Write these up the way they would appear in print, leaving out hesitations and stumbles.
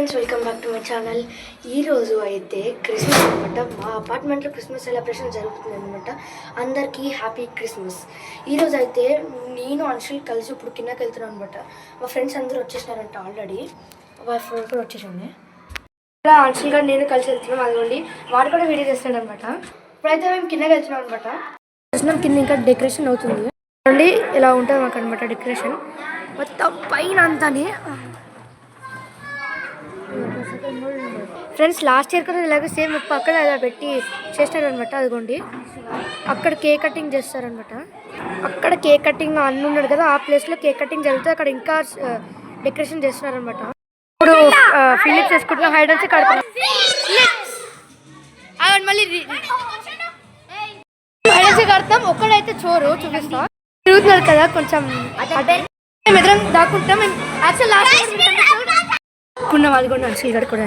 Friends, welcome back to my channel. ఈరోజు అయితే Christmas అనమాట. మా అపార్ట్మెంట్లో క్రిస్మస్ సెలబ్రేషన్ జరుగుతుంది అనమాట. అందరికీ హ్యాపీ క్రిస్మస్. ఈరోజు అయితే నేను అన్షుల్ కలిసి ఇప్పుడు కిందకి వెళ్తున్నాను అనమాట. మా ఫ్రెండ్స్ అందరూ వచ్చేసినారంట ఆల్రెడీ. మా ఫ్రెండ్ కూడా వచ్చేసింది. ఇలా అన్షుల్ గారు నేను కలిసి వెళ్తున్నాం. అదిగోండి వాడు కూడా వీడియో చేస్తున్నాడు అనమాట. ఇప్పుడైతే మేము కిందకి వెళ్తున్నాం అనమాట. చూసినాం కింద ఇంకా డెకరేషన్ అవుతుంది అండి. ఇలా ఉంటుంది మాకు అనమాట డెకరేషన్ మొత్తం పైన అంతానే. ఫ్రెండ్స్, లాస్ట్ ఇయర్ కదా ఇలాగే సేమ్ పక్కన ఇలా పెట్టి చేస్తారనమాట. అదిగోండి అక్కడ కేక్ కటింగ్ చేస్తారనమాట. అక్కడ కేక్ కటింగ్ అన్న ఉన్నాడు కదా, ఆ ప్లేస్లో కేక్ కటింగ్ జరుగుతుంది. అక్కడ ఇంకా డెకరేషన్ చేస్తున్నారనమాట. ఇప్పుడు ఫిలిప్స్ వేసుకుంటున్నా, హైడ్ అండ్ సీక్ ఆడుతున్నాం. మళ్ళీ హైడ్ అండ్ సీక్ ఆడతాం. ఒక్కడైతే చోరు చూపిస్తాం. తిరుగుతున్నారు కదా కొంచెం, మేము ఎదురం దాక్కుంటాం. మేము యాక్చువల్ లాస్ట్ ఉన్నాం. అది కూడా అన్షుల్ గారు కూడా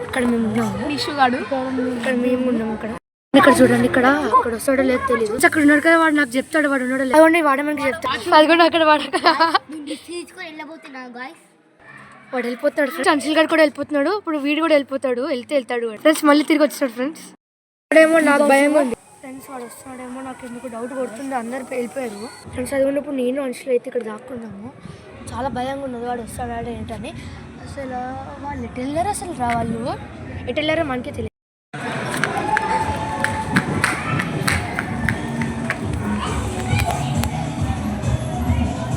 ఇక్కడ మేము ఉన్నాము. ఇక్కడ మేము ఉన్నాము. ఇక్కడ చూడండి, ఇక్కడ అక్కడ వస్తాడో లేదు తెలియదు. అక్కడ ఉన్నాడు కదా, వాడు నాకు చెప్తాడు. వాడు ఉన్నాడు లేదు, వాడు మనకి చెప్తాడు. అది కూడా అక్కడ వాడు వెళ్ళిపోతాడు. ఫ్రెండ్స్, అన్షుల్ గారు కూడా వెళ్ళిపోతున్నాడు. ఇప్పుడు వీడు కూడా వెళ్ళిపోతాడు. వెళ్తాడు ఫ్రెండ్స్. మళ్ళీ తిరిగి వచ్చాడు ఫ్రెండ్స్. వాడేమో నాకు భయంగా ఉంది ఫ్రెండ్స్. వాడు వస్తున్నాడేమో నాకు ఎందుకు డౌట్ కొడుతుంది. అందరు వెళ్ళిపోయారు ఫ్రెండ్స్. అది ఉన్నప్పుడు నేను అన్షుల్ అయితే ఇక్కడ దాక్కున్నాము. చాలా భయంగా ఉన్నది. వాడు వస్తాడు ఏంటని. అసలు వాళ్ళు ఎటు వెళ్ళారు, అసలు వాళ్ళు ఎటు వెళ్ళారో మనకే తెలియదు.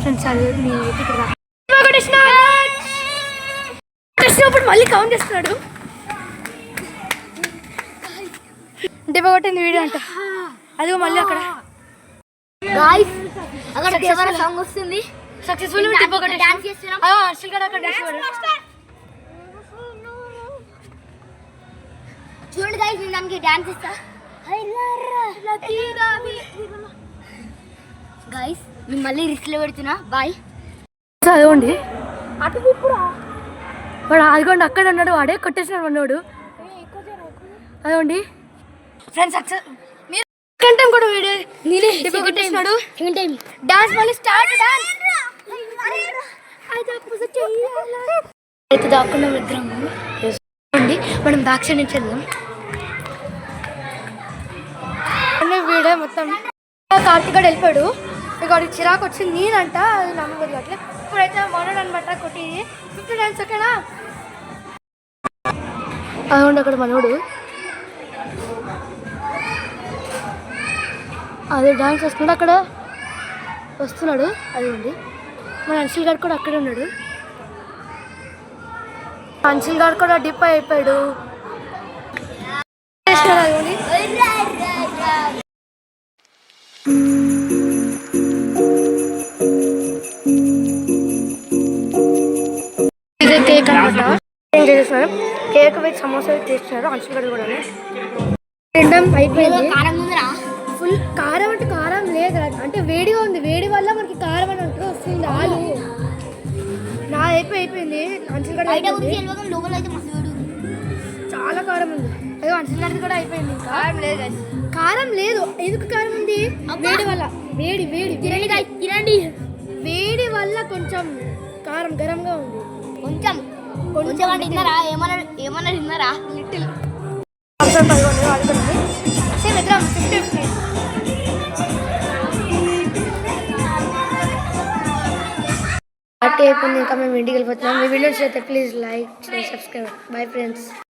ఫ్రెండ్స్, అది నేనైతే ఇక్కడ వచ్చినప్పుడు మళ్ళీ కౌంట్ చేస్తున్నాడు. దీప కొట్టింది వీడియో అంట. అదిగో మళ్ళీ అక్కడ సాంగ్ వస్తుంది. సక్సెస్ఫుల్ చూడండి గైస్, నేను దానికి డాన్స్ ఇస్తా. గైస్, నేను మళ్ళీ రిస్క్లో పెడుతున్నా. బాయ్. అదిగోండి వాడు, అదిగోండి అక్కడ ఉన్నాడు. వాడే కొట్టేసినాడు ఉన్నాడు. అదిగోండి ఫ్రెండ్స్, సక్సెస్ మీరు సెకండ్ టైం కూడా వీడియో కొట్టేసినాడు. డాన్స్ మళ్ళీ స్టార్ట్. డాన్స్ అయితే దాక్కున్నాం ఇద్దరము. మనం బ్యాక్ సైడ్ నుంచి వెళ్దాం. వీడియో మొత్తం కార్తీక్ గడు వెళ్ళిపోయాడు. ఇక వాడికి చిరాకు వచ్చింది. నేనంట అది నమ్మకూడదు అట్లా. ఇప్పుడైతే మనోడు అనమాట కొట్టి 59 సెకండ్. అదిగోండి అక్కడ మనోడు అదే డాన్స్ వస్తున్నాడు. అక్కడ వస్తున్నాడు. అదిగోండి మన అన్షుల్ గారు కూడా అక్కడే ఉన్నాడు. అన్షుల్ గారు కూడా డిప్ అయిపోయాడు. ఇదే కేక్ అనమాట. ఏం చేస్తున్నారు, కేక్ విత్ సమోసా చేస్తున్నారు. అన్షుల్ గారు కూడా తినడం అయిపోయింది. ఫుల్ కారం అంటే కారం లేదు, అంటే వేడిగా ఉంది. వేడి వల్ల మనకి కారం అని అంటూ వస్తుంది. ఆలు నా అయిపోయింది. అన్షుల్ గారు చాలా కారం ఉంది. అదే అన్షుల్ గారిది కూడా అయిపోయింది. కారం లేదు. ఎందుకు కారం ఉంది? వేడి వల్ల. వేడి తినండి. వేడి వల్ల కొంచెం కారం గరంగా ఉంది. కొంచెం తిన్నారా? ఏమన్నా తిన్నారా? లిటిల్ సేమ్ ఎదురు 50 పార్టీ అయిపోయింది. ఇంకా మేము ఇంటికి వెళ్ళిపోతున్నాం. మీ వీడియోస్ అయితే please like, subscribe. Bye friends.